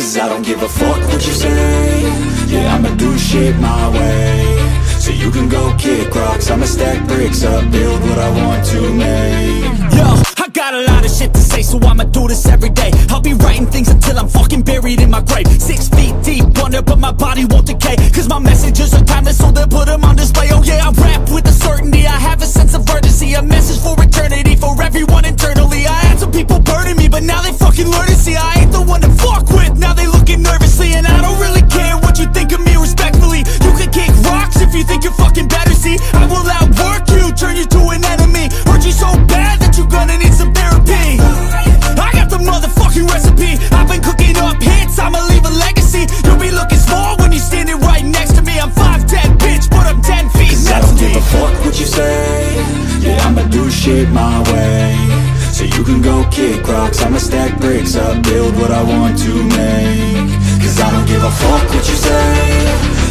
Cause I don't give a fuck what you say. Yeah, I'ma do shit my way. So you can go kick rocks, I'ma stack bricks up, build what I want to make. Yo, I got a lot of shit to say, so I'ma do this every day. I'll be writing things until I'm fucking buried in my grave. 6 feet deep under, but my body won't decay. Cause my messages are timeless, so they'll put them on display. Oh yeah, I rap with a certainty, I have a sense of urgency. A message for eternity, for everyone internally. I had some people burning me, but now they fucking learn to see I ain't the one to fuck with, now they looking nervously. And I don't really care what you think of me respectfully. You can kick rocks if you think you're fucking better, see. I will outwork you, turn you to an enemy. Hurt you so bad that you're gonna need some therapy. I got the motherfucking recipe. I've been cooking up hits, I'ma leave a legacy. You'll be looking small when you're standing right next to me. I'm 5'10", bitch, but I'm 10 feet next to me. I don't give a fuck what you say. Yeah, I'ma do shit my way. So you can go kick rocks, I'ma stack bricks up, build what I want to make. Cause I don't give a fuck what you say.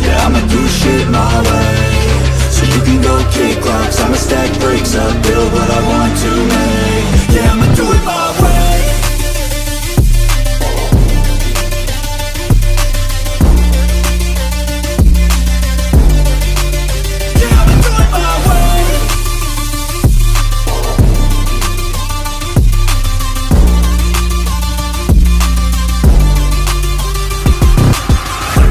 Yeah, I'ma do shit my way. So you can go kick rocks, I'ma stack bricks up, build what I want to make. Yeah, I'ma do it my way. Yeah, I'ma do it my way.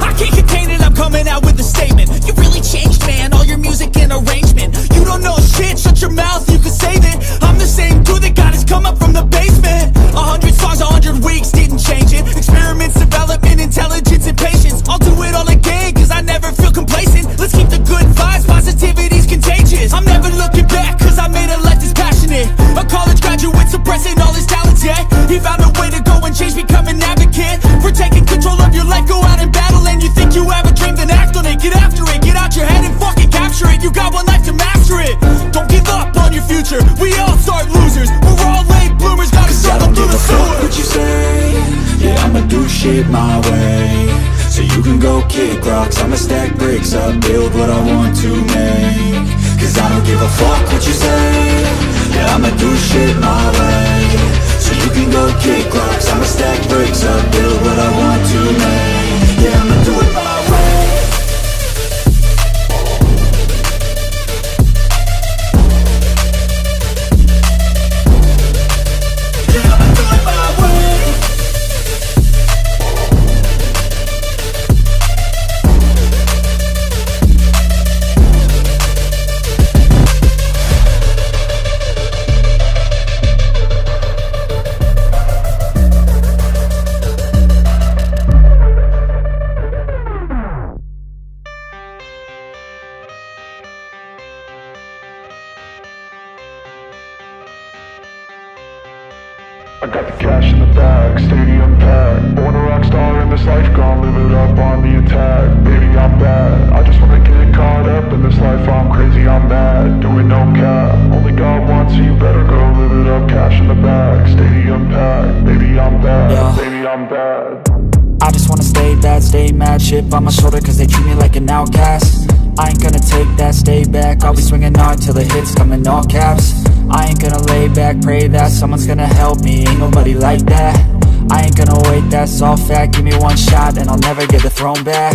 I can't contain it, I'm coming out with a statement. You really changed, man, all your music and arrangement. You don't know shit, shut your mouth, you can save it. I'm the same dude that got his come up from the basement. 100 songs, 100 weeks, didn't change it. Experiments, development, intelligence, and patience. I'll do it all again, cause I never feel complacent. Let's keep the good vibes, positivity's contagious. I'm never looking back, cause I made a life that's passionate. A college graduate suppressing all his talents, yeah. He found a way to go and change, become an advocate for taking control of your life, go out and battle. And you think you have a dream, then act on it. Get after it, get out your head and fucking capture it. You got one life to master it. Don't give up on your future, we all start losers. We're all late bloomers, gotta struggle through the sewer. What you say? Yeah, I'ma do shit my way. So you can go kick rocks, I'ma stack bricks up, build what I want to make. Cause I don't give a fuck what you say. Yeah, I'ma do shit my way. So you can go kick rocks, I'ma stack bricks up, build what I want to make. Yeah, I'ma do it my way. I got the cash in the bag, stadium packed. Born a rock star in this life, gon' live it up on the attack. Baby, I'm bad, I just wanna get caught up in this life. I'm crazy, I'm mad, doing no cap. Only God wants you, you better go live it up. Cash in the bag, stadium packed. Baby, I'm bad, yeah. Baby, I'm bad. I just wanna stay bad, stay mad. Chip on my shoulder cause they treat me like an outcast. I ain't gonna take that, stay back. I'll be swinging hard till the hits come in all caps. I ain't gonna lay back, pray that someone's gonna help me. Ain't nobody like that. I ain't gonna wait, that's all fact. Give me one shot and I'll never get the throne back.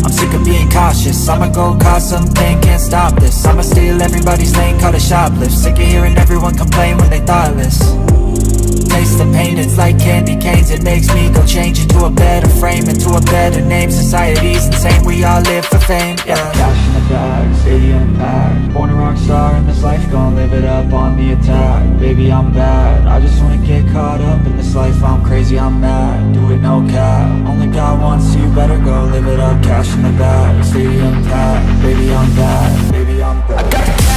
I'm sick of being cautious, I'ma go cause something, can't stop this. I'ma steal everybody's lane, call it shoplift. Sick of hearing everyone complain when they thoughtless. Taste the pain, it's like candy canes. It makes me go change into a better frame, into a better name. Society's insane, we all live for fame, yeah. Cash in the bag, stadium packed. Born a rock star in this life, gon' live it up on the attack. Baby, I'm bad, I just wanna get caught up in this life. I'm crazy, I'm mad, do it no cap. Only God wants you, better go live it up. Cash in the bag, stadium packed. Baby, I'm bad, baby, I'm bad.